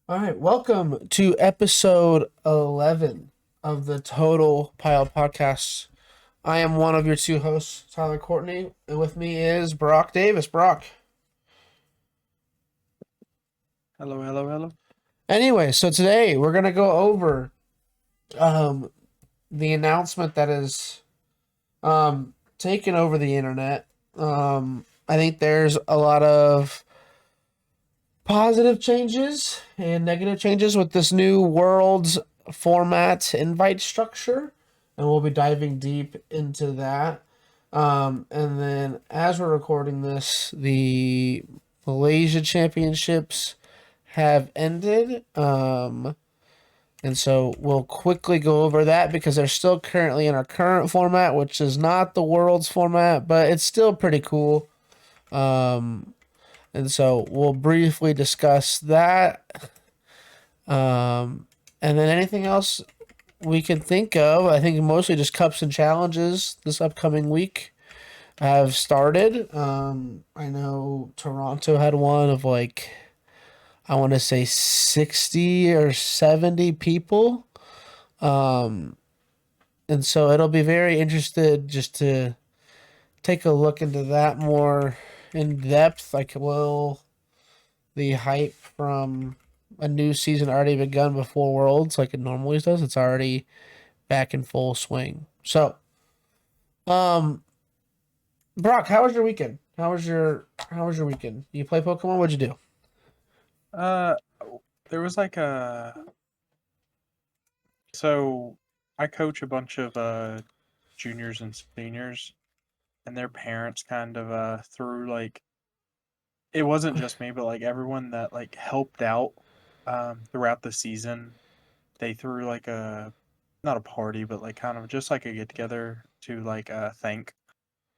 All right, welcome to episode 11 of the Total Pile Podcast. I am one of your two hosts, Tyler Courtney, and with me is Brock Davis. Brock. Hello, hello, hello. Anyway, so today we're going to go over um, the announcement that is taken over the internet. I think there's a lot of positive changes and negative changes with this new world's format invite structure, and we'll be diving deep into that. And then, as we're recording this, the Malaysia Championships have ended. And so we'll quickly go over that because they're still currently in our current format, which is not the world's format, but it's still pretty cool. Um, and so we'll briefly discuss that. And then anything else we can think of, I think mostly just cups and challenges this upcoming week have started. I know Toronto had one of like, I want to say 60 or 70 people. Um, and so it'll be very interested just to take a look into that more in depth. Like, will the hype from a new season already begun before Worlds like it normally does? It's already back in full swing. So, um, Brock, how was your weekend? How was your weekend? You play Pokemon? What'd you do? Uh, there was like a so I coach a bunch of juniors and seniors, and their parents kind of threw like it wasn't just me, but like everyone that like helped out throughout the season. They threw like a not a party, but like kind of just like a get together to like thank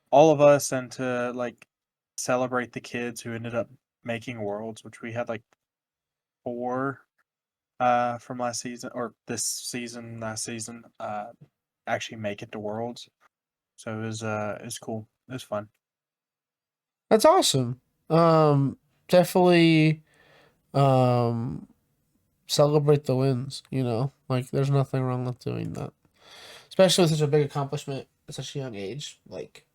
all of us and to like celebrate the kids who ended up making worlds, which we had like four from last season or this season, last season, actually make it to Worlds. So it was cool. It was fun. That's awesome. Definitely um celebrate the wins, Like there's nothing wrong with doing that. Especially with such a big accomplishment at such a young age. Like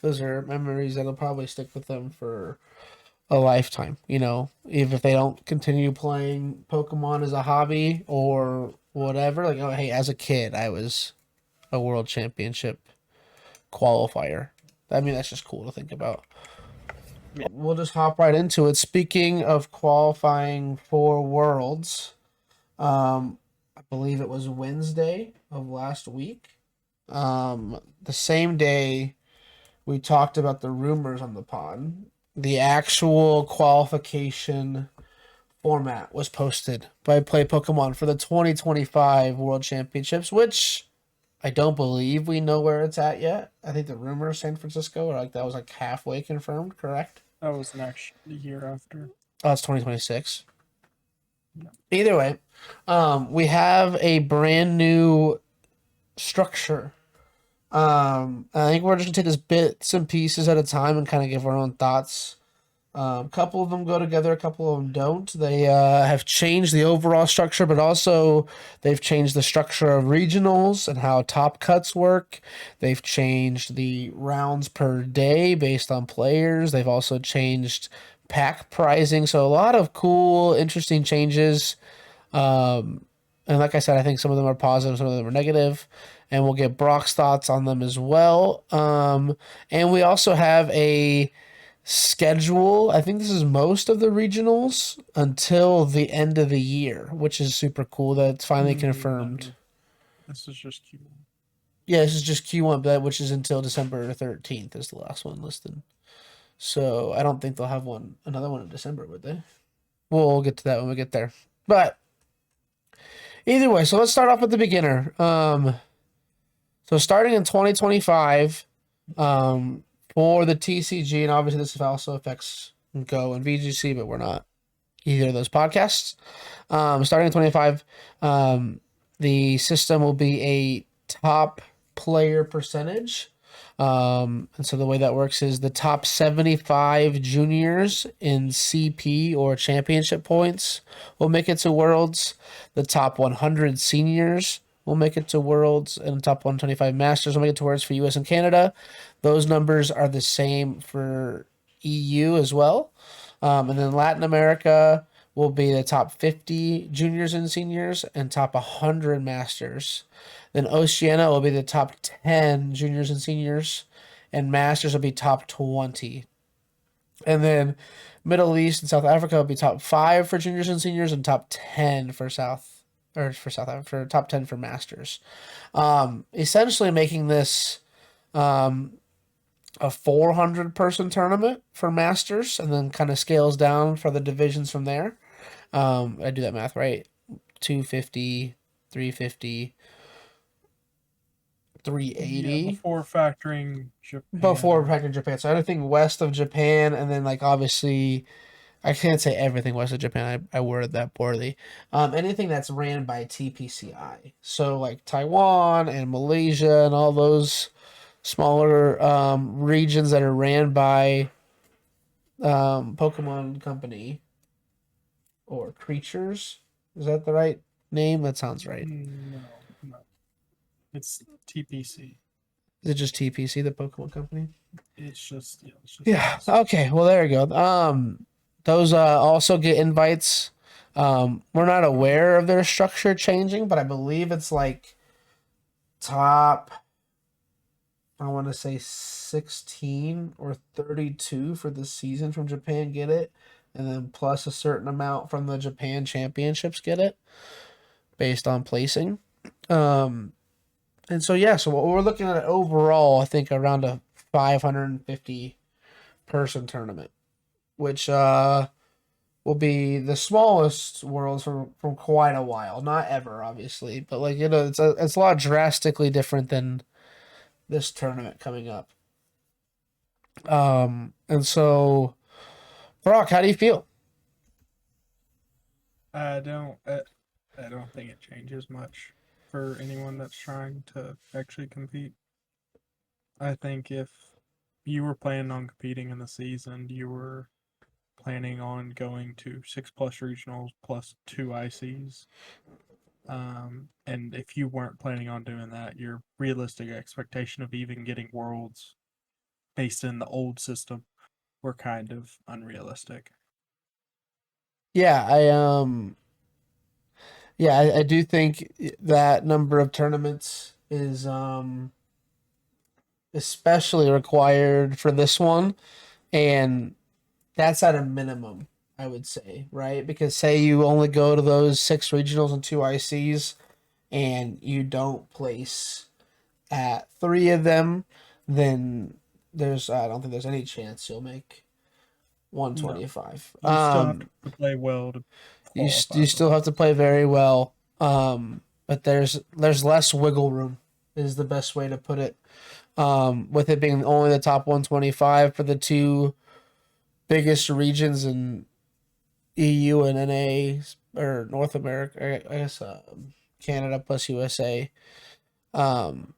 those are memories that'll probably stick with them for a lifetime, even if they don't continue playing Pokemon as a hobby or whatever. Like, oh, hey, as a kid, I was a world championship qualifier. I mean, that's just cool to think about. Yeah. We'll just hop right into it. Speaking of qualifying for worlds, I believe it was Wednesday of last week. The same day we talked about the rumors on the pod, the actual qualification format was posted by Play Pokemon for the 2025 World Championships, which I don't believe we know where it's at yet. I think the rumor San Francisco, or like that was like halfway confirmed, correct? That was next year after. Oh, it's 2026. Yeah. Either way, we have a brand new structure. I think we're just gonna take this bits and pieces at a time and kind of give our own thoughts. A couple of them go together, a couple of them don't. They have changed the overall structure, but also they've changed the structure of regionals and how top cuts work. They've changed the rounds per day based on players. They've also changed pack pricing. So a lot of cool, interesting changes. And like I said, I think some of them are positive, some of them are negative, and we'll get Brock's thoughts on them as well. And we also have a schedule. I think this is most of the regionals until the end of the year, which is super cool that it's finally confirmed. No, this is just cute. Yeah, this is just Q1, but which is until December 13th is the last one listed. So I don't think they'll have another one in December, would they? We'll get to that when we get there. But either way, so let's start off with the beginner. So starting in 2025, for the TCG, and obviously this also affects Go and VGC, but we're not either of those podcasts. Starting in 25, the system will be a top player percentage. And so the way that works is the top 75 juniors in CP or championship points will make it to Worlds. The top 100 seniors will make it to Worlds, and the top 125 masters will make it to Worlds for US and Canada. Those numbers are the same for EU as well. And then Latin America will be the top 50 juniors and seniors and top 100 masters. Then Oceania will be the top 10 juniors and seniors, and masters will be top 20. And then Middle East and South Africa will be top 5 for juniors and seniors and top 10 for South Africa for top 10 for masters. Essentially making this a 400 person tournament for masters and then kind of scales down for the divisions from there. I do that math right. 250, 350, Yeah, 380 before factoring before Japan. packing Japan. So anything west of Japan, and then like obviously, I can't say everything west of Japan. I worded that poorly. Anything that's ran by TPCI. So like Taiwan and Malaysia and all those smaller regions that are ran by Pokemon Company or Creatures. Is that the right name? That sounds right. No, no, it's TPC. Is it just TPC, the Pokemon Company? It's just Yeah. TPC. Okay. Well, there you go. Those also get invites. We're not aware of their structure changing, but I believe it's like top. I want to say 16 or 32 for the season from Japan get it, and then plus a certain amount from the Japan Championships get it based on placing. Um, and so yeah, so what we're looking at overall, I think around a 550 person tournament, which will be the smallest worlds from quite a while. Not ever, obviously, but like it's a lot drastically different than this tournament coming up. And so Brock, how do you feel? I don't. I don't think it changes much for anyone that's trying to actually compete. I think if you were planning on competing in the season, you were planning on going to 6+ regionals plus 2 ICs. And if you weren't planning on doing that, your realistic expectation of even getting worlds based in the old system were kind of unrealistic. Yeah, I do think that number of tournaments is especially required for this one, and that's at a minimum, I would say, right? Because say you only go to those 6 regionals and 2 ICs, and you don't place at 3 of them, then there's I don't think there's any chance you'll make No, 125. you still have to play well to You qualify for still have to worlds. play very well. But there's less wiggle room is the best way to put it. With it being only the top 125 for the two biggest regions in EU and NA or North America, I guess Canada plus USA. Um,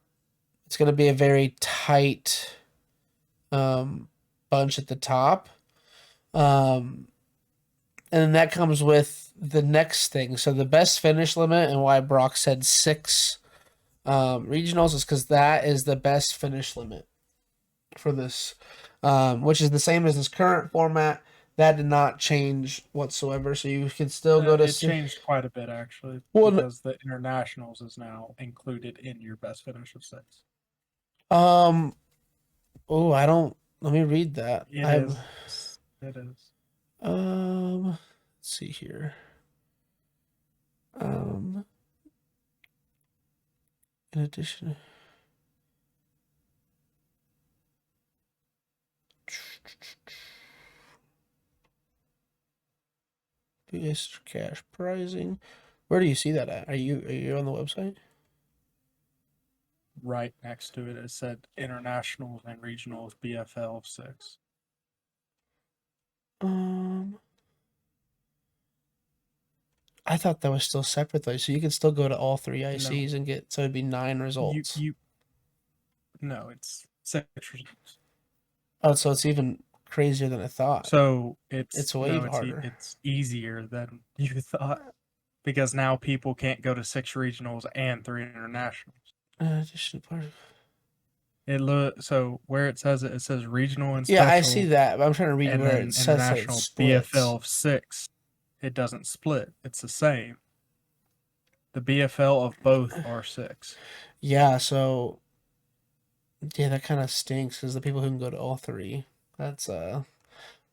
it's going to be a very tight um, bunch at the top. Um, and then that comes with the next thing. So the best finish limit and why Brock said 6 regionals is because that is the best finish limit for this, which is the same as this current format. That did not change whatsoever. So you can still go to It changed quite a bit actually well, because the internationals is now included in your best finish of six. um, oh, I don't. Let me read that. It I'm is. It is. let's see here. Um, in addition. Biggest cash prizing. Where do you see that at? Are you on the website? Right next to it, it said internationals and regionals BFL of six. Um, I thought that was still separate though, so you could still go to all 3 No, ICs and get so it'd be 9 you results. you no, it's 6 regionals. Oh, so it's even crazier than I thought. So it's It's way no, harder. it's easier than you thought because now people can't go to 6 regionals and 3 internationals. Additional part. So where it says regional and Yeah, I see special, that, but I'm trying to read and where it then says that it international BFL splits. of 6. It doesn't split. It's the same. The BFL of both are 6. Yeah, so yeah, that kind of stinks because the people who can go to all three. That's when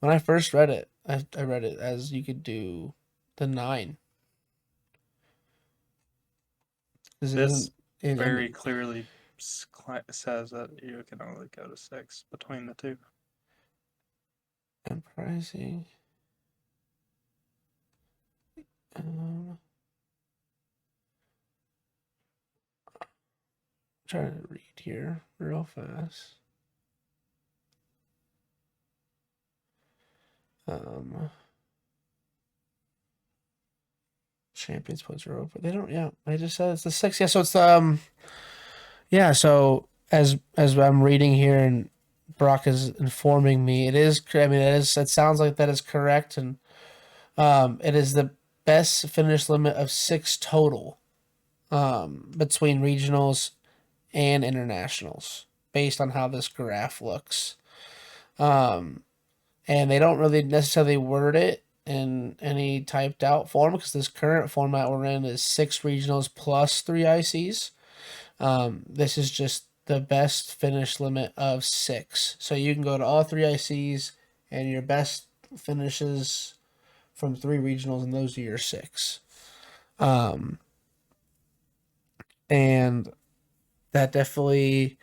I first read it, I read it as you could do the nine. Because it This doesn't. It, I very mean, clearly says that you can only go to 6 between the two. and pricing. Um, trying to read here real fast. Um, Champions points are over. They don't. Yeah, they just said it's the six. Yeah, so it's yeah. So as I'm reading here and Brock is informing me, it is. I mean, it is. It sounds like that is correct, and it is the best finish limit of six total between regionals and internationals based on how this graph looks. Um, and they don't really necessarily word it in any typed out form because this current format we're in is six regionals plus three ICs. This is just the best finish limit of six. So you can go to all three ICs and your best finishes from three regionals, and those are your six. Um, and that definitely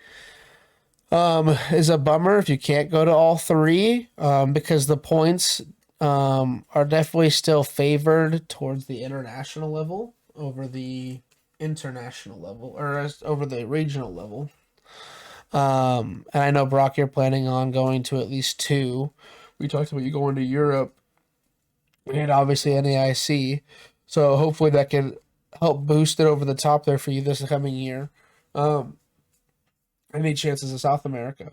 is a bummer if you can't go to all three because the points are definitely still favored towards the international level over the international level or over the regional level. And I know Brock, you're planning on going to at least two. We talked about you going to Europe and obviously NAIC, so hopefully that can help boost it over the top there for you this coming year. Um, any chances of South America?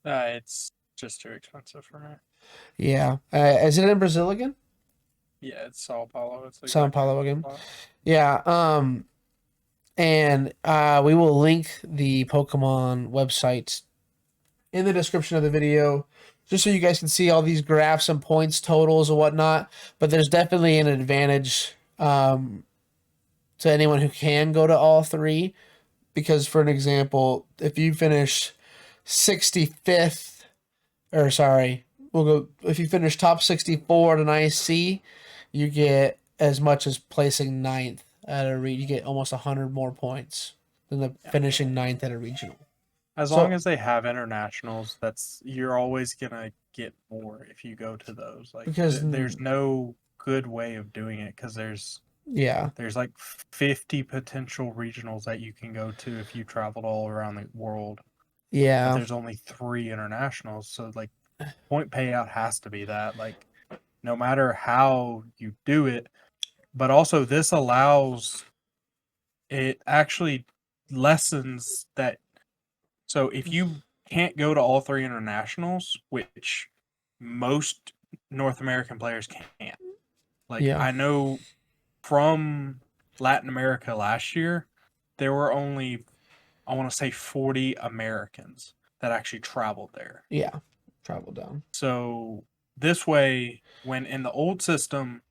It's just too expensive for me. Yeah. Is it in Brazil again? Yeah, it's Sao Paulo. It's the Sao exact same Paulo again. spot. Yeah. And we will link the Pokemon website in the description of the video, just so you guys can see all these graphs and points totals and whatnot. But there's definitely an advantage to anyone who can go to all three, because for an example, if you finish 65th, or sorry, we'll go if you finish top 64 at an IC, you get as much as placing ninth at a you get almost 100 more points than the Yeah. finishing ninth at a regional. As long So as they have internationals, that's you're always gonna get more if you go to those. Like because there's no good way of doing it because yeah, there's like 50 potential regionals that you can go to if you traveled all around the world, but yeah, there's only 3 internationals. So like point payout has to be that. Like no matter how you do it, but also this allows it actually lessens that. So if you can't go to all 3 internationals, which most North American players can't. Like yeah, I know from Latin America last year, there were only I want to say 40 Americans that actually traveled there. yeah. Travel down. So this way, when in the old system,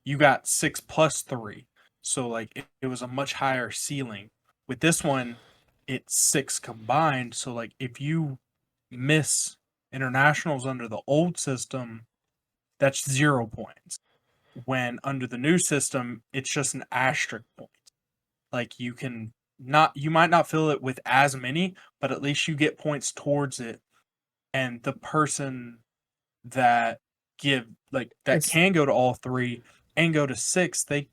you got 6 plus 3. So like it was a much higher ceiling. With this one, it's 6 combined. So like if you miss internationals under the old system, that's 0 points. When under the new system, it's just an asterisk point. Like you might not fill it with as many, but at least you get points towards it. And the person that that It's can go to all 3 and go to 6, they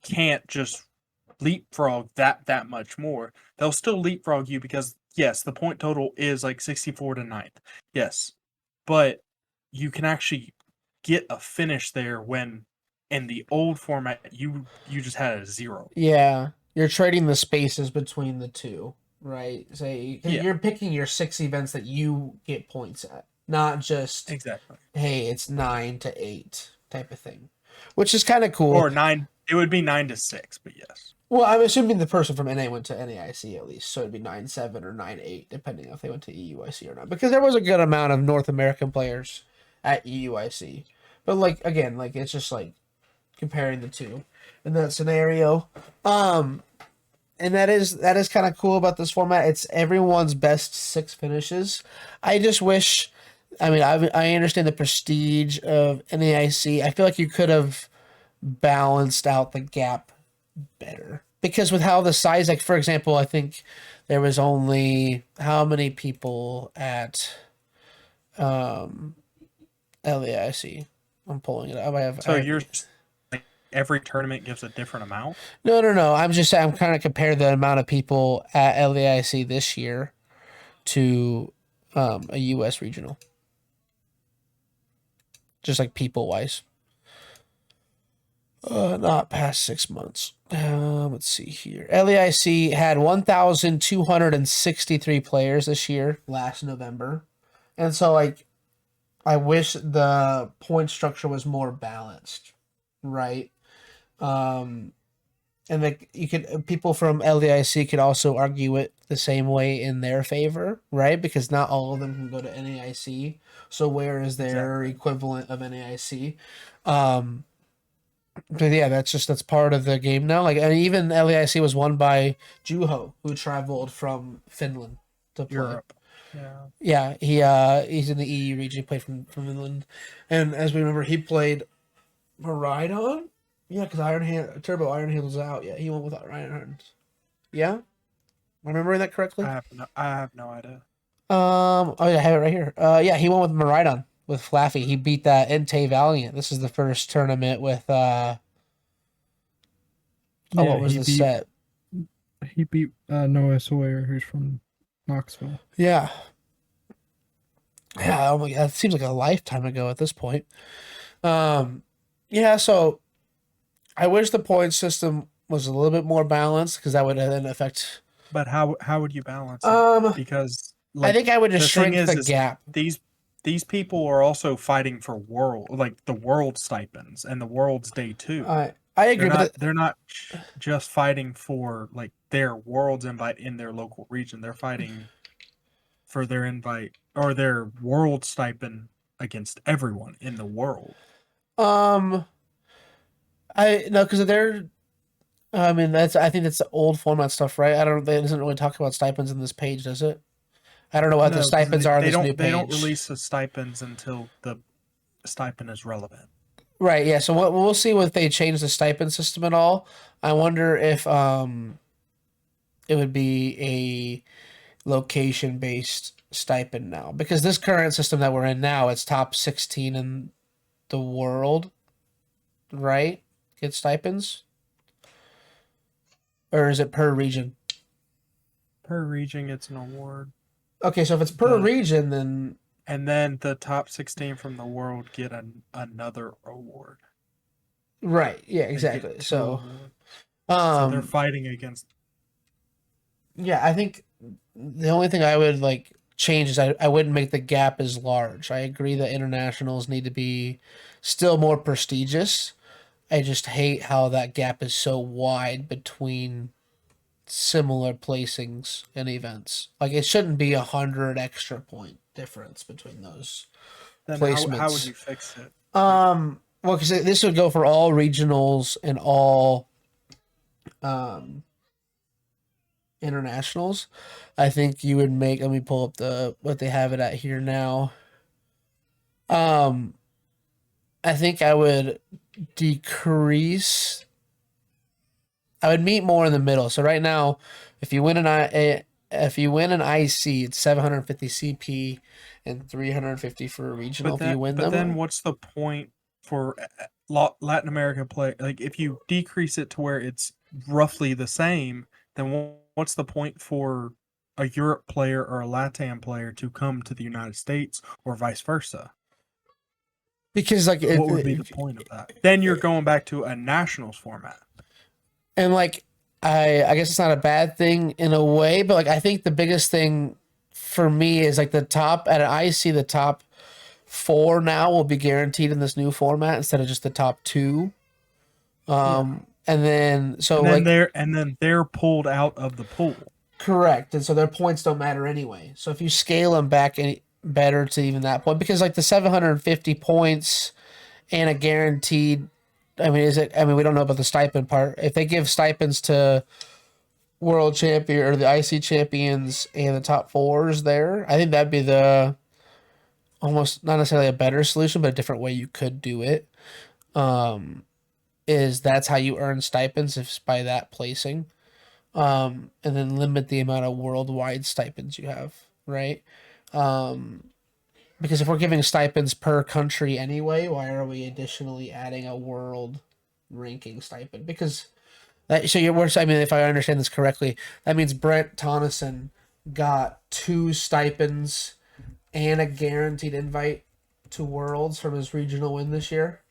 can't just leapfrog that much more. They'll still leapfrog you because yes, the point total is like 64 to ninth. Yes. But you can actually get a finish there when in the old format you just had a 0. yeah. You're trading the spaces between the two, right? Say, because Yeah, you're picking your 6 events that you get points at, not just, exactly. hey, it's 9 to 8 type of thing, which is kind of cool. Or 9. It would be 9 to 6, but yes. Well, I'm assuming the person from NA went to NAIC at least, so it'd be 9-7 or 9-8, depending if they went to EUIC or not. Because there was a good amount of North American players at EUIC, but like again, like it's just like comparing the two in that scenario. And that is kind of cool about this format. It's everyone's best 6 finishes. I just wish. I mean, I understand the prestige of NAIC. I feel like you could have balanced out the gap better because with how the size, like for example, I think there was only how many people at um LAIC. I'm pulling it up. I So have you're like every tournament gives a different amount? no. I'm just saying I'm kind of comparing the amount of people at LAIC this year to a US regional, just like people wise. Not past 6 months. Let's see here. LAIC had 1,263 players this year, last November. And so, like, I wish the point structure was more balanced, right? Um, and like you could people from LAIC could also argue it the same way in their favor, right? Because not all of them can go to NAIC. So where is their Exactly. equivalent of NAIC? Um, but yeah, that's part of the game now. Like, and even LAIC was won by Juho, who traveled from Finland to play. Europe. Yeah. Yeah, he's in the EU region. He played from Finland, and as we remember, he played Maridon. Yeah, because Turbo Iron Hand was out. Yeah, he went with Iron Hand. Yeah, am I remembering that correctly? I have no idea. Oh yeah, I have it right here. Yeah, he went with Maridon with Flaffy. He beat that Entei Valiant. This is the first tournament with oh, Yeah, what was the set? he beat Noah Sawyer, who's from Knoxville. Yeah. Yeah, oh my god, it seems like a lifetime ago at this point. Um, yeah, so I wish the point system was a little bit more balanced because that would then affect. But how would you balance it? Um, Because I like think I would just the thing shrink the is gap. these these people are also fighting for the world stipends and the world's day too. I agree, but They're not just fighting for like their world's invite in their local region. They're fighting for their invite or their world stipend against everyone in the world. um, I no, because they're. I mean, I think that's the old format stuff, right? I don't. It doesn't really talk about stipends in this page, does it? I don't know what the No, because stipends are on they this new don't page. release the stipends until the stipend is relevant. Right. Yeah. So we'll see if they change the stipend system at all. I wonder if it would be a location based stipend now because this current system that we're in now, it's top 16 in the world, right? Get stipends, or is it per region? Per region gets an award. Okay, so if it's per The region, then and then the top 16 from the world get another award. right. Yeah. They get Exactly. two So awards. So they're um, fighting against. yeah, I think the only thing I would like change is I wouldn't make the gap as large. I agree that internationals need to be still more prestigious. I just hate how that gap is so wide between similar placings and events. Like it shouldn't be 100 extra point difference between those Then how would placements. you fix it? Like, Well, because this would go for all regionals and all um internationals. I think you would make. Let me pull up the what they have it at here now. Um, I think I would decrease. I would meet more in the middle. So right now, if you win if you win an IC, it's 750 CP and 350 for a regional. If you win but then them, what's the point for Latin America play? Like if you decrease it to where it's roughly the same, then what's the point for a Europe player or a LATAM player to come to the United States or vice versa? because like What would be the point of that? Then you're going back to a nationals format. and like I guess it's not a bad thing in a way, but like I think the biggest thing for me is like the top at an IC, the top four now will be guaranteed in this new format instead of just the top two. Yeah. And then so And then like they're pulled out of the pool. correct, and so their points don't matter anyway. So if you scale them back any better to even that point, because like the 750 points and a guaranteed. I mean, is it? I mean, we don't know about the stipend part. If they give stipends to world champion or the IC champions and the top fours there, I think that'd be the almost not necessarily a better solution, but a different way you could do it. Is that's how you earn stipends if by that placing, and then limit the amount of worldwide stipends you have, right? Because if we're giving stipends per country anyway, why are we additionally adding a world ranking stipend? Because that, so you're worse. I mean, if I understand this correctly, that means Brent Tonneson got two stipends and a guaranteed invite to Worlds from his regional win this year.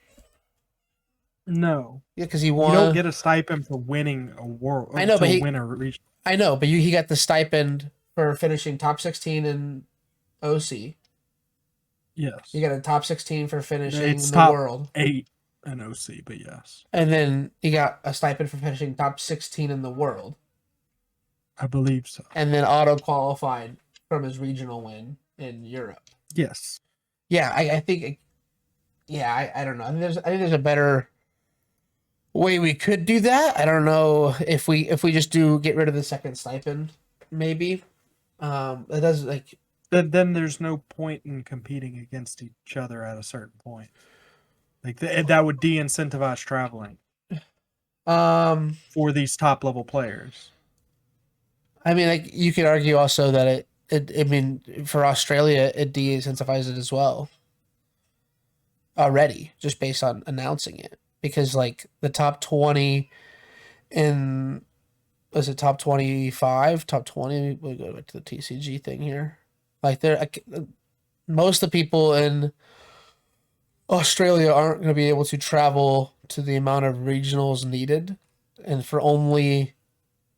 No. Yeah, because he You don't won. get a stipend for winning a world. I know, but to win a region. I know, but he got the stipend for finishing top 16 in OC. Yes. You got a top 16 for finishing It's the top world. 8 in OC, but yes. And then he got a stipend for finishing top 16 in the world. I believe so. And then auto qualified from his regional win in Europe. Yes. Yeah, I think. Yeah, I don't know. I think there's a better way we could do that. I don't know if we just do get rid of the second stipend, maybe. It does like Then there's no point in competing against each other at a certain point. Like that would de-incentivize traveling for these top level players. I mean, like you could argue also that I mean, for Australia, it de-incentivizes it as well already, just based on announcing it, because like the top 20 in was it top 25, top 20? We go back to the TCG thing here. Like most of the people in Australia aren't going to be able to travel to the amount of regionals needed, and for only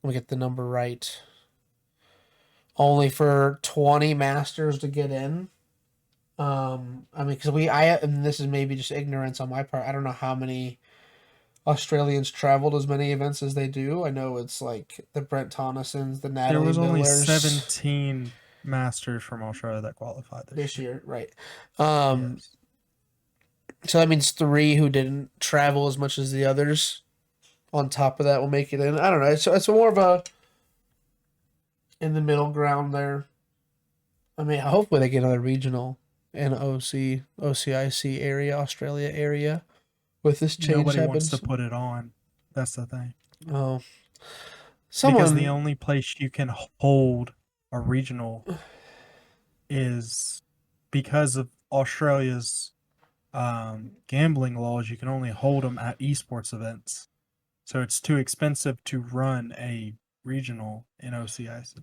let me get the number right. Only for 20 masters to get in. I mean, because and this is maybe just ignorance on my part. I don't know how many Australians traveled as many events as they do. I know it's like the Brent Tonnesons, the There Natalie was only Millers 17 masters from Australia that qualified this year, right? Yes. So that means three who didn't travel as much as the others. On top of that, will make it in. I don't know. It's more of a in the middle ground there. I mean, hopefully they get another regional in OCIC area, Australia area, with this change Nobody wants happens. to put it on. That's the thing. Oh, Because the only place you can hold a regional is because of Australia's gambling laws. You can only hold them at esports events, so it's too expensive to run a regional in OCIC.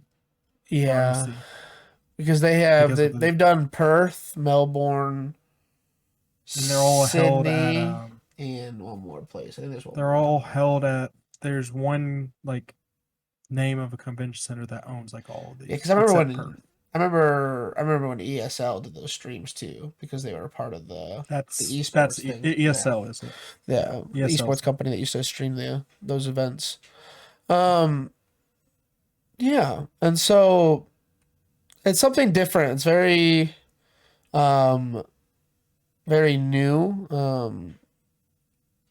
yeah, OC. because they've done Perth, Melbourne, And they're all held Sydney, at and one more place. I think there's one. they're all held at. There's one like name of a convention center that owns like all of these. Yeah, because I remember when ESL did those streams too, because they were a part of the esports thing. ESL, is it? Yeah, ESL. esports company that used to stream those events. Yeah, and so it's something different. It's um, very new.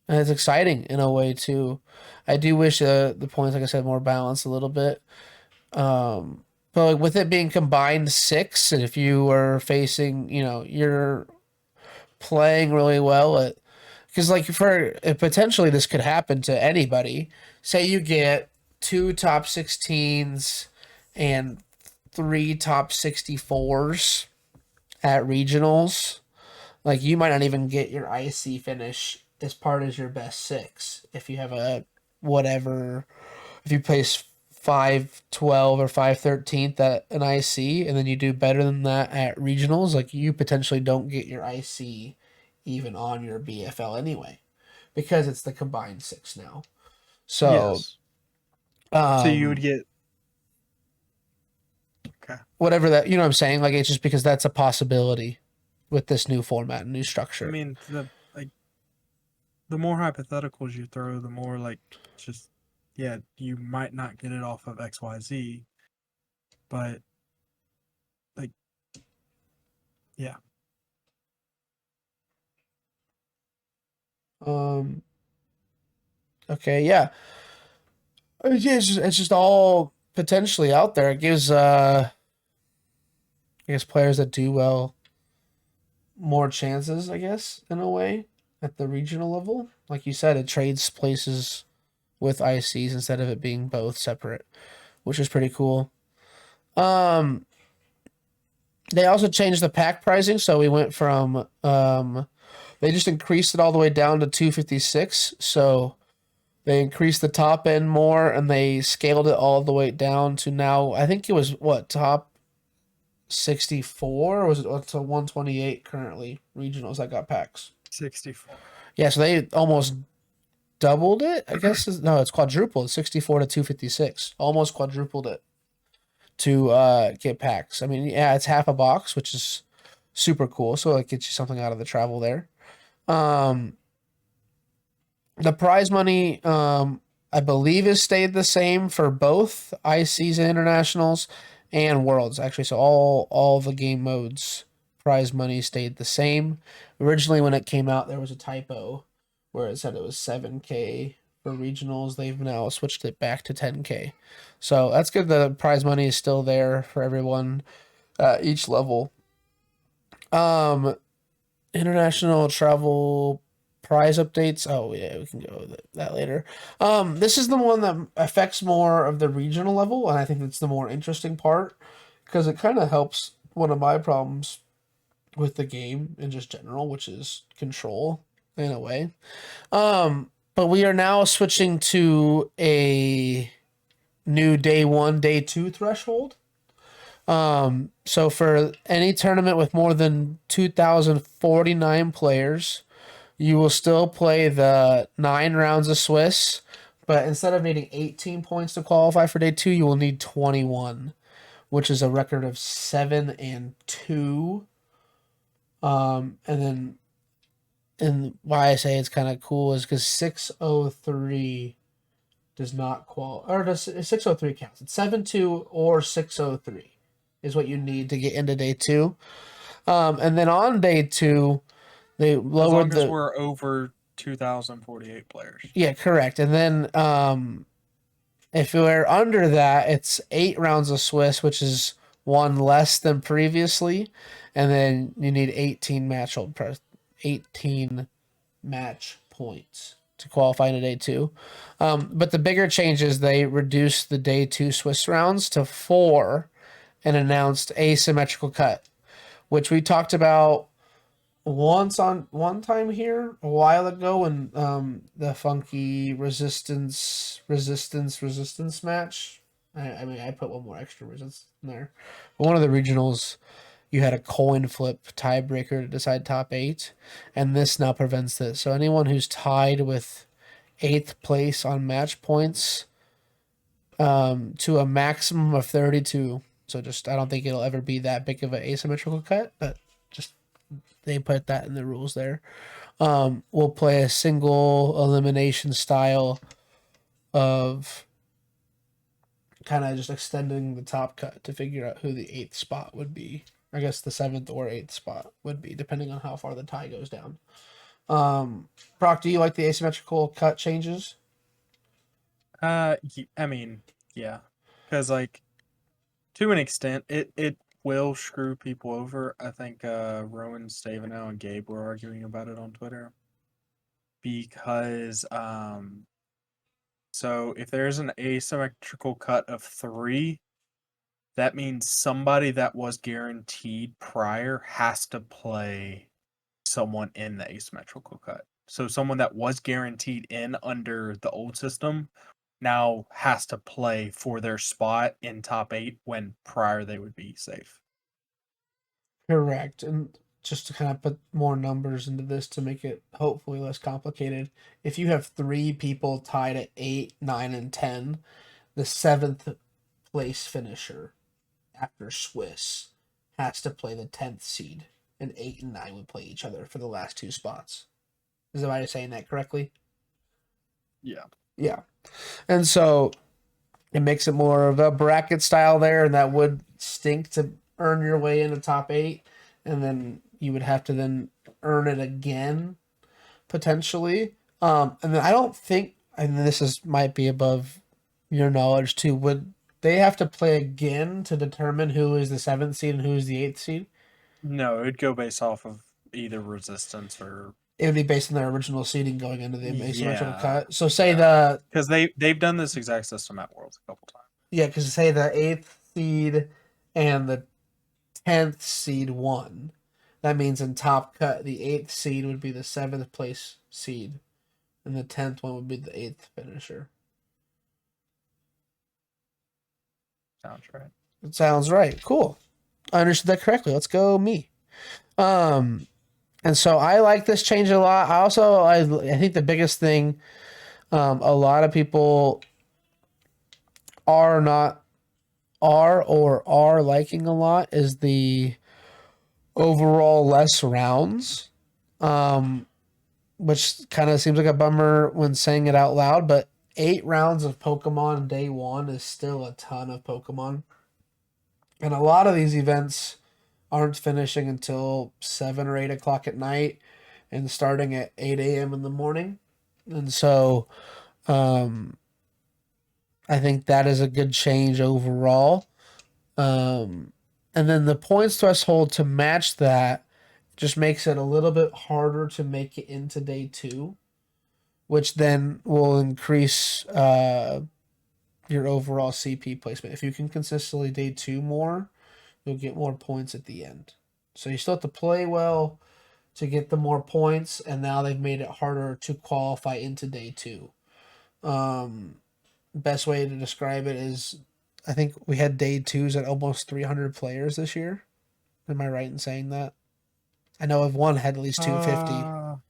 And it's exciting in a way too. I do wish the points, like I said, more balanced a little bit. But like with it being combined six, and if you were facing, you're playing really well at, because like potentially this could happen to anybody. Say you get two top 16s and three top 64s at regionals. Like you might not even get your IC finish as part as your best six if you have a whatever. If you place 512 or 513th at an IC, and then you do better than that at regionals, like you potentially don't get your IC even on your BFL anyway, because it's the combined six now. So Yes. So you would Um, get okay. whatever that, you know what I'm saying? Like, it's just because that's a possibility with this new format, new I structure. mean, the more hypotheticals you throw, the more like just yeah, you might not get it off of XYZ, but like yeah. Um, okay, yeah. Yeah, it's just all potentially out there. It gives, I guess, players that do well more chances, I guess, in a way, at the regional level. Like you said, it trades places with ICs instead of it being both separate, which is pretty cool. Um, they also changed the pack pricing, so we went from they just increased it all the way down to 256. So they increased the top end more and they scaled it all the way down to now I think it was what top 64 or was it up to 128 currently regionals that got packs. 64. Yeah, so they almost doubled it. I guess no, it's quadrupled, 64 to 256. Almost quadrupled it to get packs. I mean, yeah, it's half a box, which is super cool. So it gets you something out of the travel there. Um, the prize money, I believe, has stayed the same for both ICs and internationals and worlds. Actually, so all the game modes prize money stayed the same. Originally, when it came out, there was a typo where it said it was 7K for regionals. They've now switched it back to 10K. So that's good. The prize money is still there for everyone at each level. Um, international travel prize updates. Oh yeah, we can go with that later. This is the one that affects more of the regional level, and I think it's the more interesting part because it kind of helps one of my problems with the game in just general, which is control in a way. But we are now switching to a new day one, day two threshold. So for any tournament with more than 2,049 players, you will still play the 9 rounds of Swiss, but instead of needing 18 points to qualify for day two, you will need 21, which is a record of 7-2. And then, and why I say it's kind of cool is because 603 does not qualify, or does 603 counts? It's 7-2 or 603 is what you need to get into day two. And then on day two, they As lowered long as the we're over 2,048 players. yeah, correct. And then if we're under that, it's 8 rounds of Swiss, which is one less than previously, and then you need 18 match points to qualify into day two. But the bigger change is they reduced the day two Swiss rounds to 4 and announced asymmetrical cut, which we talked about once on one time here a while ago when the funky resistance match. I mean I put one more extra resistance in there. But one of the regionals you had a coin flip tiebreaker to decide top 8, and this now prevents this. So anyone who's tied with 8th place on match points to a maximum of 32. So just I don't think it'll ever be that big of an asymmetrical cut, but just they put that in the rules there. We'll play a single elimination style of kind of just extending the top cut to figure out who the 8th spot would be. I guess the 7th or 8th spot would be, depending on how far the tie goes down. Brock, do you like the asymmetrical cut changes? I mean, yeah, because like to an extent, it will screw people over. I think Rowan, Stavenow, and Gabe were arguing about it on Twitter because so if there's an asymmetrical cut of 3, that means somebody that was guaranteed prior has to play someone in the asymmetrical cut. So someone that was guaranteed in under the old system now has to play for their spot in top 8 when prior they would be safe. Correct. And just to kind of put more numbers into this to make it hopefully less complicated, if you have 3 people tied at 8, 9, and 10, the seventh place finisher after Swiss has to play the 10th seed, and 8 and 9 would play each other for the last two spots. Is I saying that correctly? Yeah. Yeah. And so it makes it more of a bracket style there, and that would stink to earn your way into top 8, and then you would have to then earn it again potentially. And then I don't think, and this is might be above your knowledge too. Would they have to play again to determine who is the 7th seed and who is the 8th seed? No, it'd go based off of either resistance or It would be based on their original seeding going into the asymmetrical yeah, cut. So say yeah. Because they've done this exact system at Worlds a couple times. because say the 8th seed and the 10th seed won. That means in top cut, the 8th seed would be the 7th place seed, and the 10th one would be the 8th finisher. Sounds right. It sounds right. Cool. I understood that correctly. Let's go me. And so I like this change a lot. I think the biggest thing, a lot of people are not are liking a lot is the overall less rounds. Which kind of seems like a bummer when saying it out loud, but 8 rounds of Pokemon day one is still a ton of Pokemon. And a lot of these events aren't finishing until 7 or 8 o'clock at night and starting at 8 a.m. in the morning. And so I think that is a good change overall. And then the points threshold to match that just makes it a little bit harder to make it into day 2, which then will increase your overall CP placement. If you can consistently day 2 more, you'll get more points at the end. So you still have to play well to get the more points, and now they've made it harder to qualify into day 2. Best way to describe it is I think we had day 2s at almost 300 players this year. Am I right in saying that? I know of one had at least 250.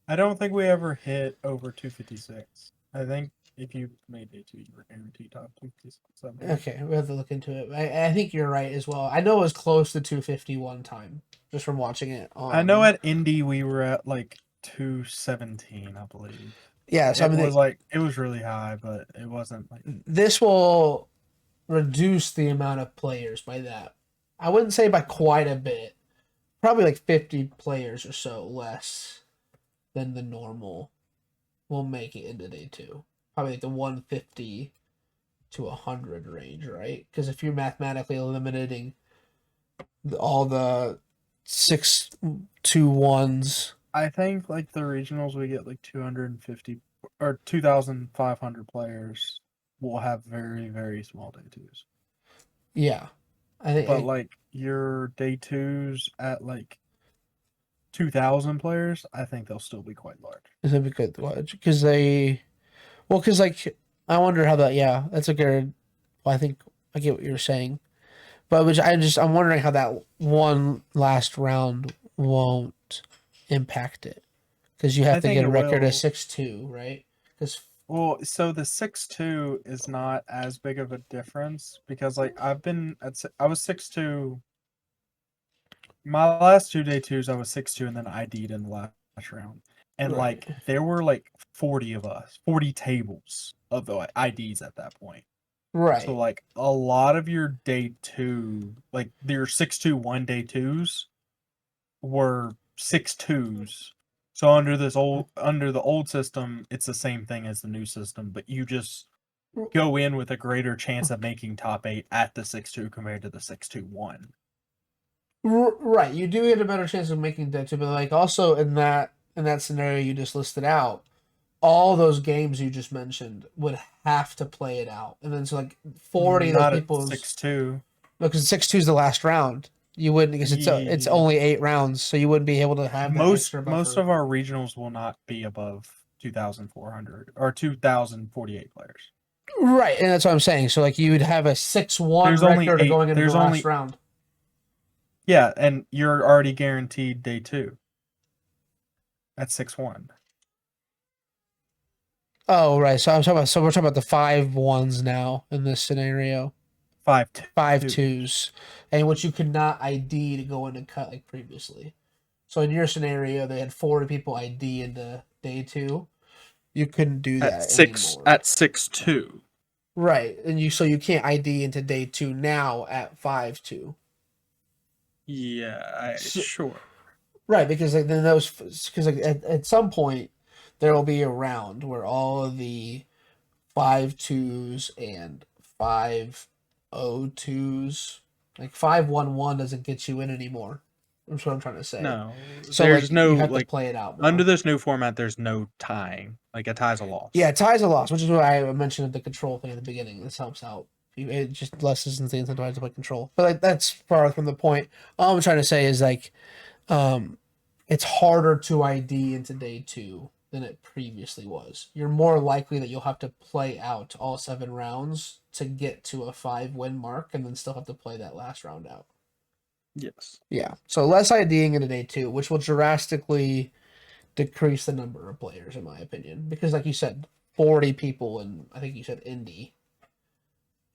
I don't think we ever hit over 256. I think if you made day 2, you were guaranteed top 257. Okay, we have to look into it. I think you're right as well. I know it was close to 250 one time just from watching it. I know at Indy we were at like 217, I believe. Yeah, so it was like it was really high, but it wasn't like this will reduce the amount of players by that. I wouldn't say by quite a bit. Probably like 50 players or so less than the normal will make it into day 2. Probably like the 150 to 100 range, right? Because if you're mathematically eliminating all the 6-2-1s. I think like the regionals we get like 250 or 2,500 players will have very, very small day 2s. Yeah. I think But like your day 2s at like 2,000 players, I think they'll still be quite large. it's a good watch because like I wonder how that. Yeah, that's a good. Well, I think I get what you're saying, but I'm wondering how that one last round won't impact it because you have to get a record of 6-2, right? Because so the 6-2 is not as big of a difference because like I was 6-2. My last 2 day 2s, I was 6-2, and then ID'd in the last round. And right. like there were like 40 of us, 40 tables of the IDs at that point. Right. So like a lot of your day 2, like your 6-2-1 day 2s were 6-2s. So under the old system, it's the same thing as the new system, but you just go in with a greater chance of making top 8 at the 6-2 compared to the 6-2-1. Right, you do get a better chance of making that too, but like also in that scenario you just listed out, all those games you just mentioned would have to play it out, and then so like 40 of those Not at people 6-2. No, because 6-2 is the last round. You wouldn't because it's only 8 rounds, so you wouldn't be able to have that extra buffer. Most of our regionals will not be above 2,400 or 2,048 players. Right, and that's what I'm saying. So like you would have a 6-1 record going into the last round. Yeah, and you're already guaranteed day 2 at 6-1. Oh, right. So we're talking about the 5-1s now in this scenario. 5-2. 5-2s, and which you could not ID to go into cut like previously. So in your scenario, they had 40 people ID into day 2. You couldn't do At that 6 anymore. at 6-2. Right, and you can't ID into day 2 now at 5-2. Yeah, So, sure. right, because like then those because like at some point there will be a round where all of the 5-2s and 5-0-2s, like 5-1-1 doesn't get you in anymore. That's what I'm trying to say. No, So there's like no you have to like play it out more. under this new format. There's no tying. Like a tie's a loss. Yeah, ties a loss, which is why I mentioned the control thing at the beginning. This helps out. It just lessens the incentive to play control. But like that's far from the point. All I'm trying to say is like um it's harder to ID into day 2 than it previously was. You're more likely that you'll have to play out all 7 rounds to get to a 5-win mark and then still have to play that last round out. Yes. Yeah. So less IDing into day 2, which will drastically decrease the number of players, in my opinion. Because like you said, 40 people and I think you said Indy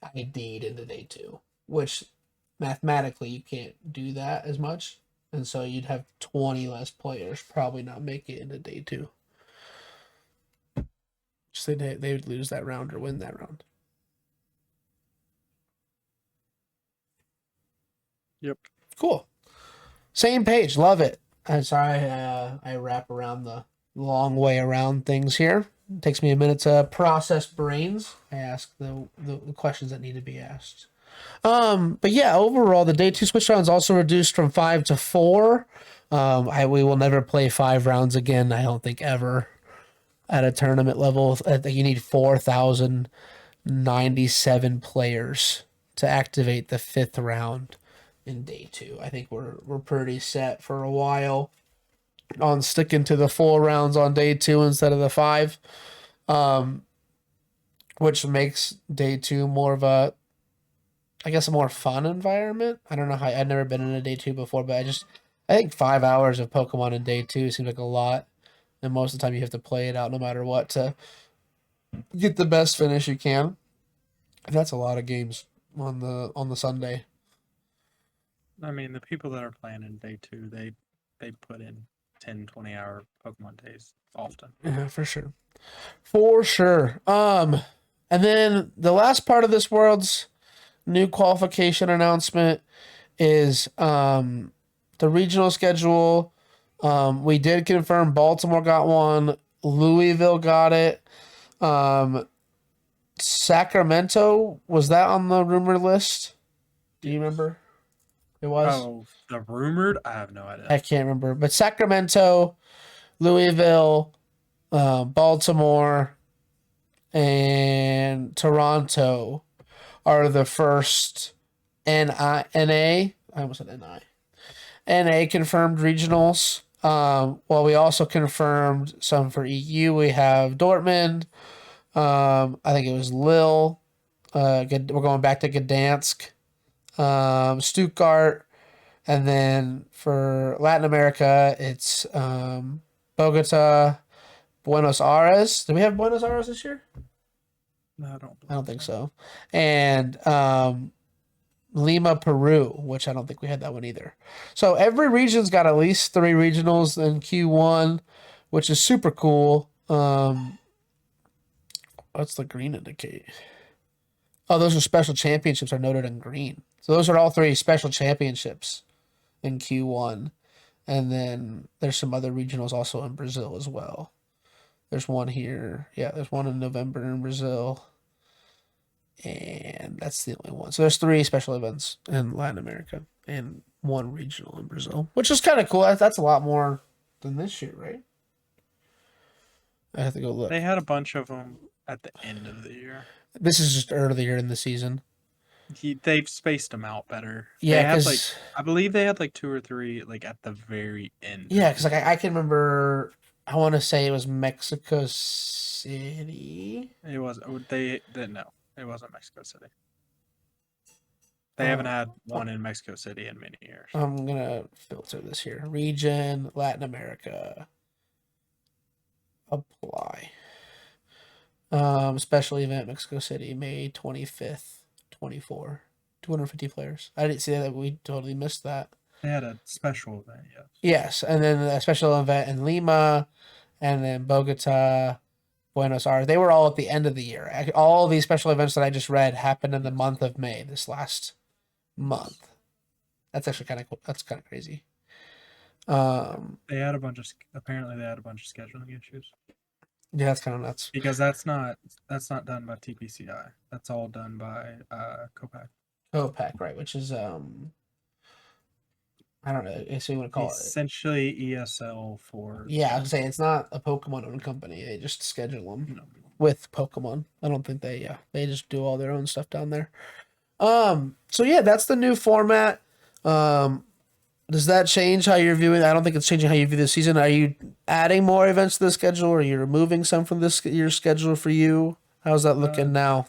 ID'd into day 2, which mathematically you can't do that as much. And so you'd have 20 less players probably not make it into day 2. So they would lose that round or win that round. Yep. Cool. Same page. Love it. I'm sorry I wrap around the long way around things here. It takes me a minute to process brains. I ask the questions that need to be asked. But yeah, overall, the day 2 switch rounds also reduced from 5 to 4. We will never play 5 rounds again. I don't think ever at a tournament level. I think you need 4,097 players to activate the 5th round in day 2. I think we're pretty set for a while on sticking to the 4 rounds on day 2 instead of the 5. Um, which makes day 2 more of a, I guess, a more fun environment. I don't know how I've never been in a day 2 before, but I think 5 hours of Pokemon in day 2 seems like a lot, and most of the time you have to play it out no matter what to get the best finish you can. And that's a lot of games on the Sunday. I mean, the people that are playing in day 2, they put in 10, 20-hour Pokemon days often. Yeah, for sure. For sure. And then the last part of this world's new qualification announcement is the regional schedule. We did confirm Baltimore got one, Louisville got it. Sacramento, was that on the rumor list? Do you remember? It was? Oh, the rumored? I have no idea. I can't remember. But Sacramento, Louisville, Baltimore, and Toronto are the first NA. I almost said NI. NA confirmed regionals. Well, we also confirmed some for EU. We have Dortmund. I think it was Lille. We're going back to Gdansk, Stuttgart, and then for Latin America, it's Bogota, Buenos Aires. Do we have Buenos Aires this year? No, I don't think so. And Lima, Peru, which I don't think we had that one either. So every region's got at least 3 regionals in Q1, which is super cool. What's the green indicate? Oh, those are special championships are noted in green. So those are all 3 special championships in Q1. And then there's some other regionals also in Brazil as well. There's one here. Yeah, there's one in November in Brazil. And that's the only one. So there's 3 special events in Latin America and 1 regional in Brazil, which is kind of cool. That's a lot more than this year, right? I have to go look. They had a bunch of them at the end of the year. This is just earlier in the season. They've spaced them out better. Yeah, they had because I believe they had 2 or 3 at the very end. Yeah, because I can remember. I want to say it was Mexico City. It was no, it wasn't Mexico City. They haven't had one in Mexico City in many years. I'm gonna filter this here. Region, Latin America. Apply. Special event Mexico City, May 25th, 24. 250 players. I didn't see that. We totally missed that. They had a special event, yes. Yes, and then a special event in Lima, and then Bogota, Buenos Aires. They were all at the end of the year. All these special events that I just read happened in the month of May, this last month. That's actually kind of cool. That's kind of crazy. They had a bunch of apparently they had a bunch of scheduling issues Yeah, that's kind of nuts. because that's not done by TPCI. That's all done by COPAC. COPAC, right? Which is I don't know. I guess you want to call it. Essentially ESL for. Yeah, I was saying it's not a Pokemon owned company. They just schedule them No. with Pokemon. I don't think they just do all their own stuff down there. So yeah, that's the new format. Does that change how you're viewing? I don't think it's changing how you view the season. Are you adding more events to the schedule, or are you removing some from this year's schedule for you? How's that looking now?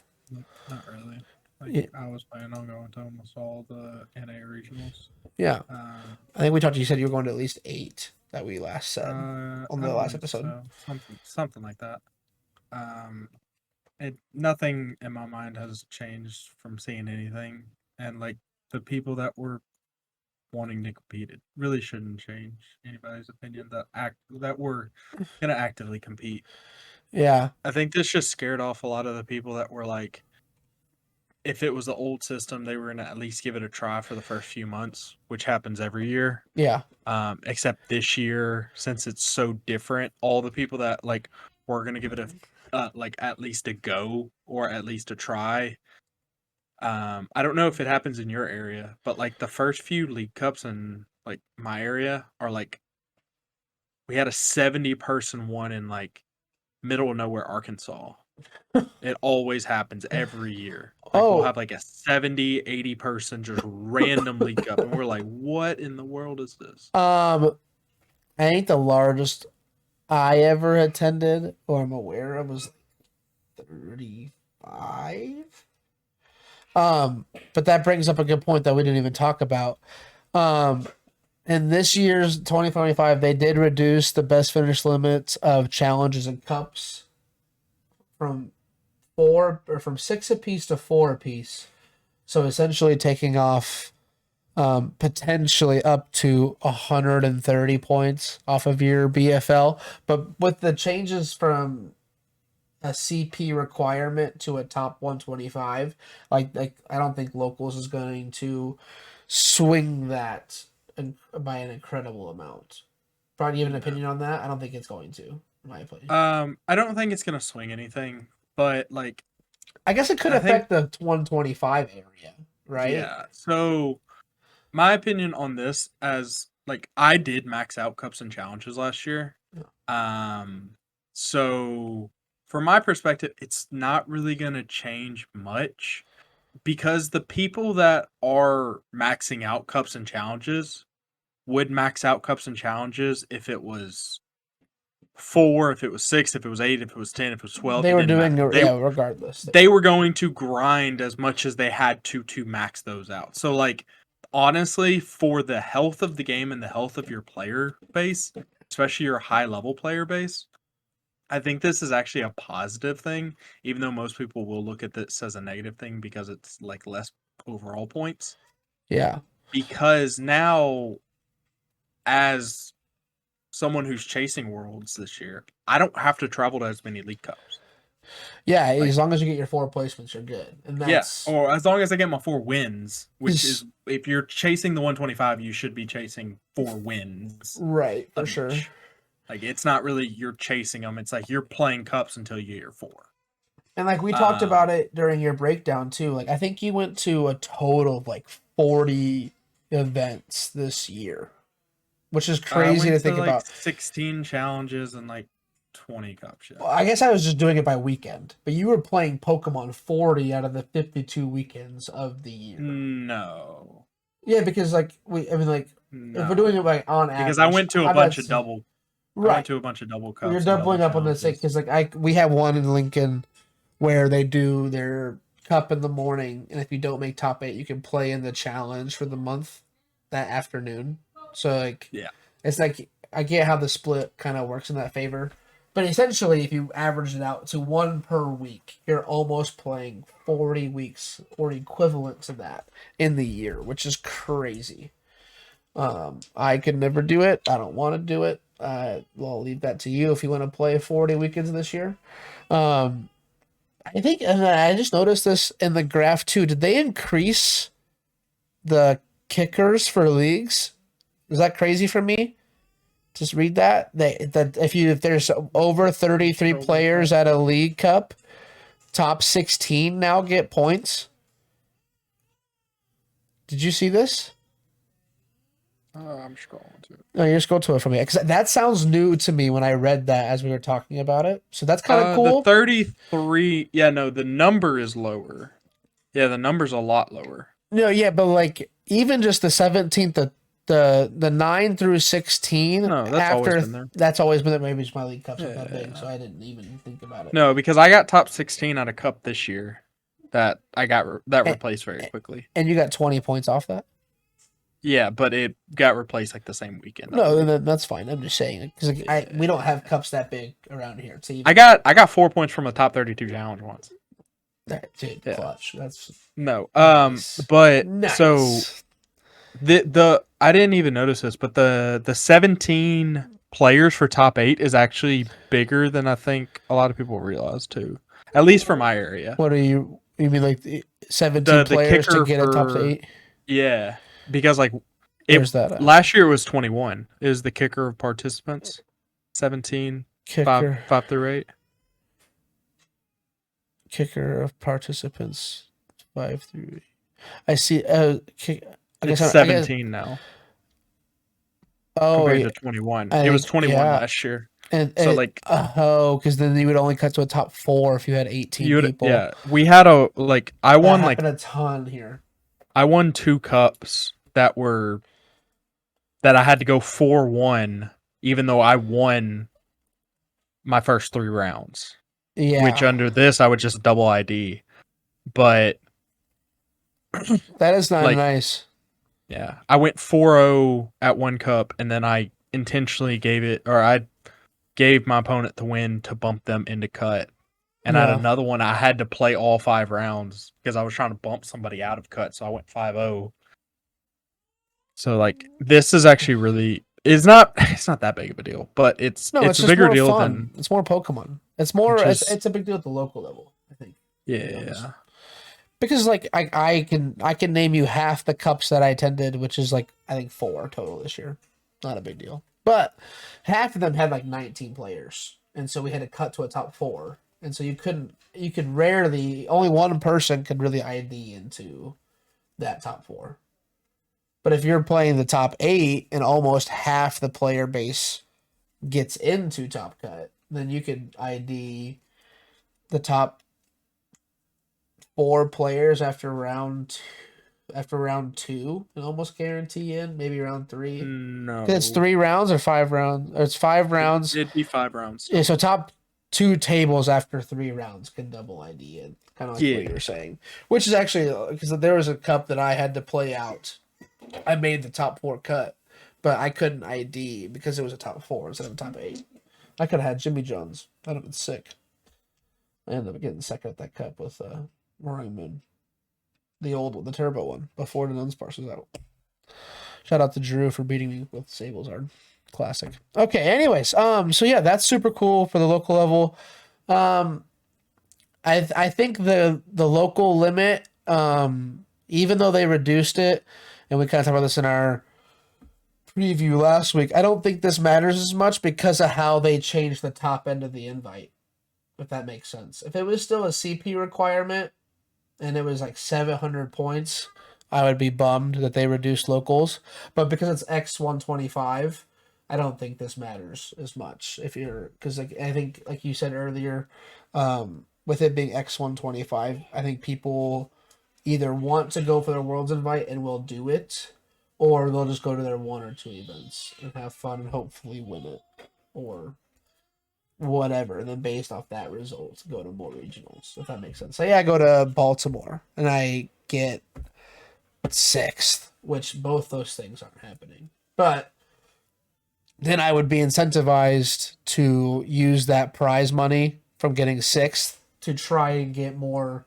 Not really. Like, Yeah. I was planning on going to almost all the NA regionals. Yeah, I think we talked. You said you were going to at least 8 that we last said on the I last believe episode. so. Something like that. Nothing in my mind has changed from seeing anything, and like the people that were wanting to compete, it really shouldn't change anybody's opinion that we're gonna actively compete. Yeah, I think this just scared off a lot of the people that were like, if it was the old system, they were gonna at least give it a try for the first few months, which happens every year. yeah, Except this year, since it's so different, all the people that like were gonna give it a like at least a go or at least a try. I don't know if it happens in your area, but like the first few League Cups in like my area are like we had a 70-person one in like middle of nowhere Arkansas. It always happens every year. Like we'll Oh, have like a 70, 80 person just random League Cup, and we're like, what in the world is this? I think the largest I ever attended or I'm aware of was 35. But that brings up a good point that we didn't even talk about. Um, in this year's 2025, they did reduce the best finish limits of challenges and cups from from 6 apiece to 4 apiece. So essentially taking off potentially up to 130 points off of your BFL. But with the changes from a CP requirement to a top 125, like I don't think locals is going to swing that by an incredible amount. Probably, you have an opinion on that? I don't think it's going to, in my opinion. I don't think it's gonna swing anything, but like I guess it could I think affect the 125 area, right? yeah. So my opinion on this, as like I did max out cups and challenges last year. So from my perspective, it's not really gonna change much because the people that are maxing out cups and challenges would max out cups and challenges if it was 4, if it was 6, if it was 8, if it was 10, if it was 12. They It were didn't doing matter. yeah, regardless. They were going to grind as much as they had to max those out. So like honestly, for the health of the game and the health of your player base, especially your high level player base, I think this is actually a positive thing, even though most people will look at this as a negative thing because it's like less overall points. Yeah. Because now, as someone who's chasing worlds this year, I don't have to travel to as many League Cups. Yeah, Like, as long as you get your 4 placements, you're good. And that's or as long as I get my 4 wins, which Is- is if you're chasing the 125, you should be chasing 4 wins. right, for of sure. each. Like it's not really you're chasing them; it's like you're playing cups until you get your 4. And like we talked about it during your breakdown too. Like I think you went to a total of like 40 events this year, which is crazy to think like about. 16 challenges and like 20 cups. Well, I guess I was just doing it by weekend, but you were playing Pokemon 40 out of the 52 weekends of the year. No. Yeah, because like no. if we're doing it like on average, because I went to a bunch of double. Right. I went to a bunch of double cups. You're doubling up on the the same because like we have one in Lincoln where they do their cup in the morning, and if you don't make top 8, you can play in the challenge for the month that afternoon. So like yeah, it's like I get how the split kind of works in that favor. But essentially, if you average it out to one per week, you're almost playing 40 weeks or equivalent to that in the year, which is crazy. I could never do it. I don't want to do it. I'll leave that to you if you want to play 40 weekends this year. Um, I think, and I just noticed this in the graph too. Did they increase the kickers for leagues? Is that crazy for me? Just read that. That if there's over 33 players at a league cup, top 16 now get points. Did you see this? I'm scrolling to it. No, you just go to it for me because that sounds new to me when I read that as we were talking about it. So that's kind of cool. The 33. Yeah, no, the number is lower. Yeah, the number's a lot lower. No, yeah, but like even just the 17th, the 9 through 16. No, that's always been there. That's always been there. Maybe it's my league cups are that Yeah. big, so I didn't even think about it. No, because I got top 16 at a cup this year that I got replaced very quickly. And you got 20 points off that? Yeah, but it got replaced like the same weekend. No, then that's fine. I'm just saying because we don't have cups that big around here. So I got 4 points from a top 32 challenge once. Dude, Yeah. clutch. That's No, nice. but Nice. so the I didn't even notice this, but the 17 players for top 8 is actually bigger than I think a lot of people realize too. At least for my area. What are you mean like 17 players to get a top 8? Yeah, because like Where's that at? last year it was 21 is the kicker of participants. 17 Kicker 5 through 8. Kicker of participants 5 through 8. I see. I It's guess 17 now Oh, compared to 21. It was 21 last year. And So like because then you would only cut to a top 4 if you had 18 people. Yeah, we had I won that happened a ton here. I won 2 cups that I had to go 4-1 even though I won my first 3 rounds. Yeah. Which under this I would just double ID. But that is not like, nice. Yeah. I went 4-0 at one cup and then I intentionally I gave my opponent the win to bump them into cut. And at another one I had to play all 5 rounds because I was trying to bump somebody out of cut, so I went 5-0. So like this is actually really it's not that big of a deal, but it's a bigger deal than it's more Pokemon. It's more it's a big deal at the local level, I think. Yeah. Because like I can name you half the cups that I attended, which is like I think 4 total this year. Not a big deal. But half of them had like 19 players. And so we had to cut to a top 4. And so you could rarely only one person could really ID into that top 4. But if you're playing the top 8 and almost half the player base gets into top cut, then you could ID the top 4 players after round 2 and almost guarantee in, maybe round 3. No. It's 3 rounds or 5 rounds. Or it's 5 rounds. It'd be 5 rounds. Yeah, so top 2 tables after 3 rounds can double ID in. Kind of like what you were saying. Which is actually because there was a cup that I had to play out. I made the top 4 cut, but I couldn't ID because it was a top 4 instead of a top 8. I could have had Jimmy Jones. That'd have been sick. I ended up getting second at that cup with Roaring Moon. The old one, the turbo one, before the Dunsparce was out. Shout out to Drew for beating me with Sablezard. Classic. Okay, anyways, so yeah, that's super cool for the local level. I think the local limit, even though they reduced it, and we kind of talked about this in our preview last week, I don't think this matters as much because of how they changed the top end of the invite, if that makes sense. If it was still a CP requirement and it was like 700 points, I would be bummed that they reduced locals. But because it's X125, I don't think this matters as much. Because like I think, like you said earlier, with it being X125, I think people either want to go for their Worlds invite and will do it, or they'll just go to their 1 or 2 events and have fun and hopefully win it, or whatever. And then based off that result, go to more regionals, if that makes sense. Say I go to Baltimore and I get 6th, which both those things aren't happening. But then I would be incentivized to use that prize money from getting sixth to try and get more,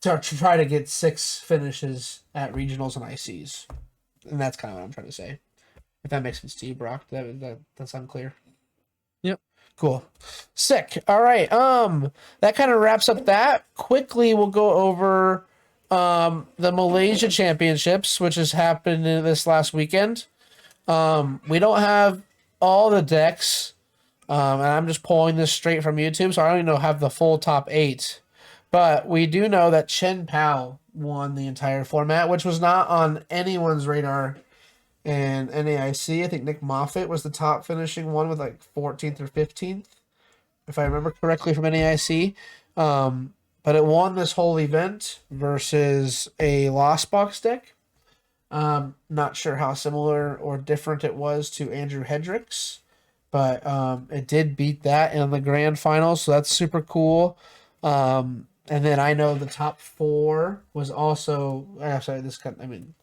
to try to get 6 finishes at regionals and ICs. And that's kind of what I'm trying to say. If that makes sense to you, Brock, that's unclear. Yep. Cool. Sick. All right. That kind of wraps up that. Quickly we'll go over the Malaysia Championships, which has happened this last weekend. We don't have all the decks. And I'm just pulling this straight from YouTube, so I don't even have the full top 8. But we do know that Chen Pao won the entire format, which was not on anyone's radar in NAIC. I think Nick Moffitt was the top finishing one with like 14th or 15th, if I remember correctly from NAIC. But it won this whole event versus a Lost Box deck. Not sure how similar or different it was to Andrew Hendricks, but it did beat that in the grand final, so that's super cool. And then I know the top 4 was also. Sorry, this kind. I mean,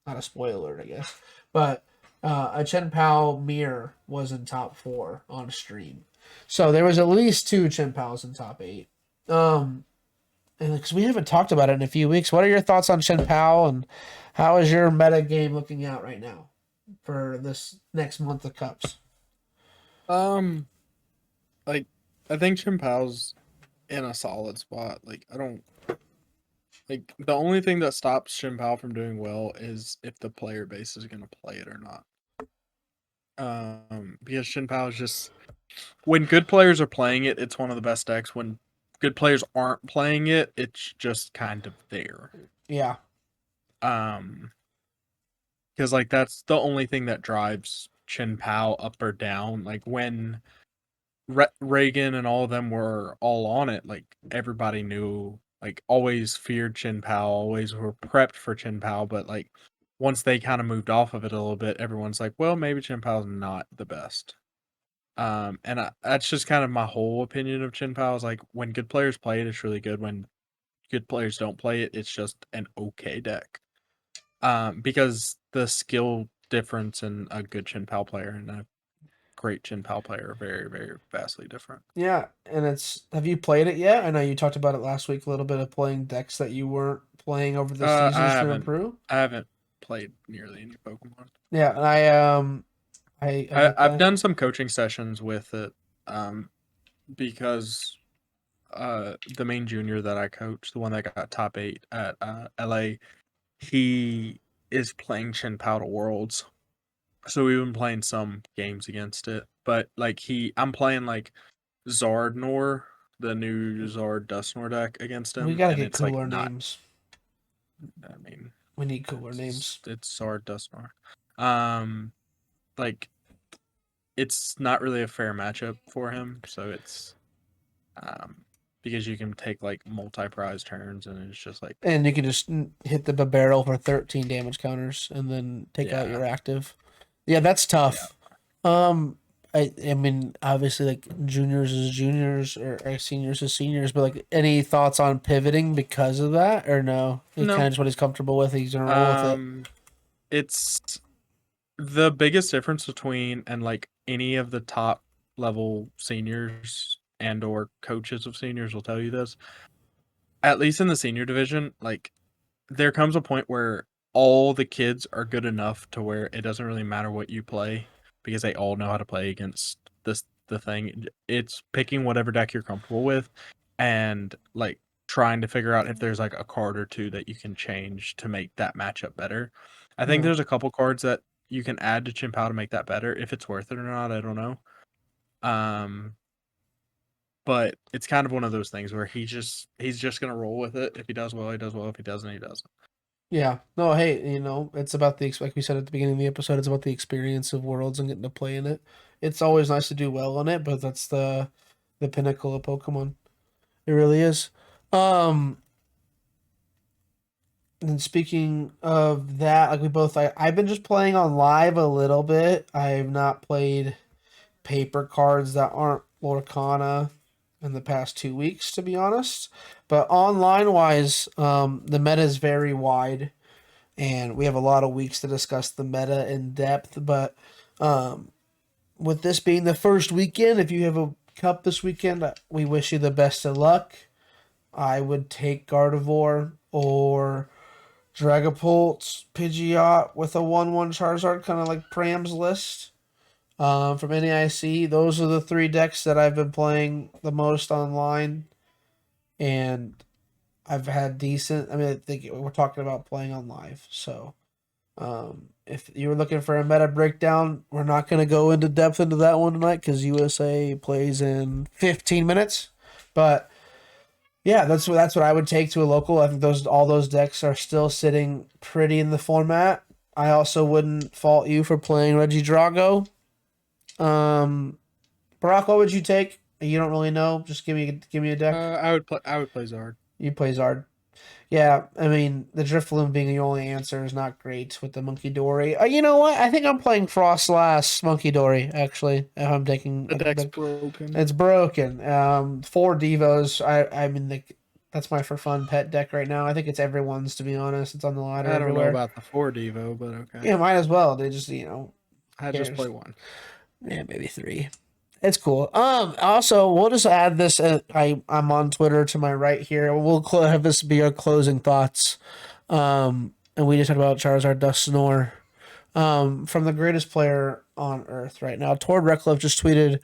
not a spoiler, I guess, but a Chen Pao mirror was in top 4 on stream, so there was at least 2 Chen Paos in top 8. And because we haven't talked about it in a few weeks, what are your thoughts on Chen Pao and how is your meta game looking out right now for this next month of cups? Like I think Chimpao's in a solid spot. Like I don't like the only thing that stops Chimpao from doing well is if the player base is gonna play it or not. Because Chimpao is just when good players are playing it, it's one of the best decks. When good players aren't playing it, it's just kind of there. Yeah. Because like that's the only thing that drives Chin Pao up or down. Like when Reagan and all of them were all on it, like everybody knew, like always feared Chin Pao, always were prepped for Chin Pao, but like once they kind of moved off of it a little bit, everyone's like, well, maybe Chin Pao's not the best. That's just kind of my whole opinion of Chin Pao is like when good players play it, it's really good. When good players don't play it, it's just an okay deck. Because the skill difference in a good Chin Pao player and a great Chin Pao player are very, very vastly different. Yeah, and have you played it yet? I know you talked about it last week, a little bit of playing decks that you weren't playing over the seasons to improve. I haven't played nearly any Pokemon. Yeah, and I've done some coaching sessions with it, because the main junior that I coach, the one that got top 8 at LA, he is playing Chin Pao to Worlds. So we've been playing some games against it. But like I'm playing like Zardnor, the new Zard Dustnor deck against him. We gotta and get it's cooler like not, names. I mean, We need cooler names. it's Zard Dustnor. Like it's not really a fair matchup for him. So it's because you can take like multi-prize turns and it's just like, And you can just hit the barrel for 13 damage counters and then take out Yeah. your active. Yeah, that's tough. I mean, obviously, like juniors is juniors or seniors is seniors, but like, any thoughts on pivoting because of that, or no? He No. kind of just what he's comfortable with. He's gonna roll with it. It's the biggest difference between and like any of the top level seniors and or coaches of seniors will tell you this. At least in the senior division, like there comes a point where all the kids are good enough to where it doesn't really matter what you play because they all know how to play against the thing. It's picking whatever deck you're comfortable with and like trying to figure out if there's like a card or two that you can change to make that matchup better. I think Yeah. there's a couple cards that you can add to Chimpao to make that better. If it's worth it or not, I don't know. But it's kind of one of those things where he's just gonna roll with it. If he does well, he does well. If he doesn't, he doesn't. Yeah. No, hey, it's about like we said at the beginning of the episode, it's about the experience of Worlds and getting to play in it. It's always nice to do well on it, but that's the pinnacle of Pokemon. It really is. And speaking of that, like I've been just playing on live a little bit. I've not played paper cards that aren't Lorcana in the past 2 weeks, to be honest. But online wise, the meta is very wide, and we have a lot of weeks to discuss the meta in depth. But with this being the first weekend, if you have a cup this weekend, we wish you the best of luck. I would take Gardevoir or Dragapult, Pidgeot with a 1/1 Charizard, kind of like Pram's list. From NAIC, those are the 3 decks that I've been playing the most online, and I've had decent. I mean, I think we're talking about playing on live, so if you were looking for a meta breakdown, we're not going to go into depth into that one tonight because USA plays in 15 minutes. But yeah, that's what I would take to a local. I think all those decks are still sitting pretty in the format. I also wouldn't fault you for playing Reggie Drago. Barack, what would you take? You don't really know. Just give me a deck. I would play Zard. You play Zard. Yeah, I mean, the Drifloon being the only answer is not great with the Monkey Dory. You know what? I think I'm playing Frostlass Monkey Dory, actually. If I'm taking... The deck's broken. It's broken. 4 Devos. I mean, that's my for fun pet deck right now. I think it's everyone's, to be honest. It's on the ladder I don't everywhere. know about the 4 Devo, but okay. Yeah, might as well. They just, I just play 1. yeah, maybe 3. It's cool. Also, we'll just add this. I'm on Twitter to my right here. We'll have this be our closing thoughts. And we just talked about Charizard Dusknoir. From the greatest player on Earth right now, Tord Reckliffe just tweeted,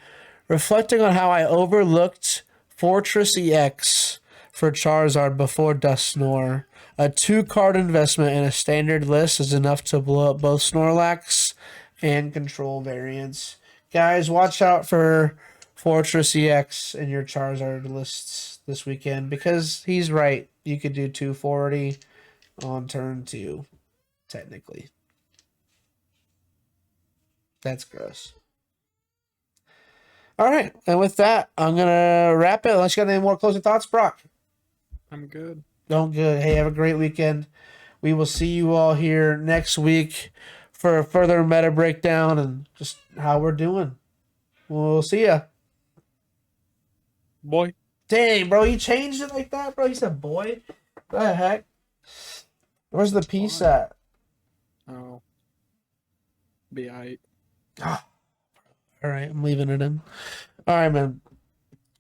reflecting on how I overlooked Fortress EX for Charizard before Dusknoir. A 2-card investment in a standard list is enough to blow up both Snorlax and control variants. Guys, watch out for Fortress EX in your Charizard lists this weekend because he's right. You could do 240 on turn 2, technically. That's gross. All right, and with that, I'm going to wrap it. Unless you got any more closing thoughts, Brock? I'm good. Don't good. Hey, have a great weekend. We will see you all here next week for a further meta breakdown and just how we're doing. We'll see ya. Boy. Dang, bro, you changed it like that, bro? You said boy? What the heck? Where's the piece at? Oh. Be aight. All right, I'm leaving it in. All right, man.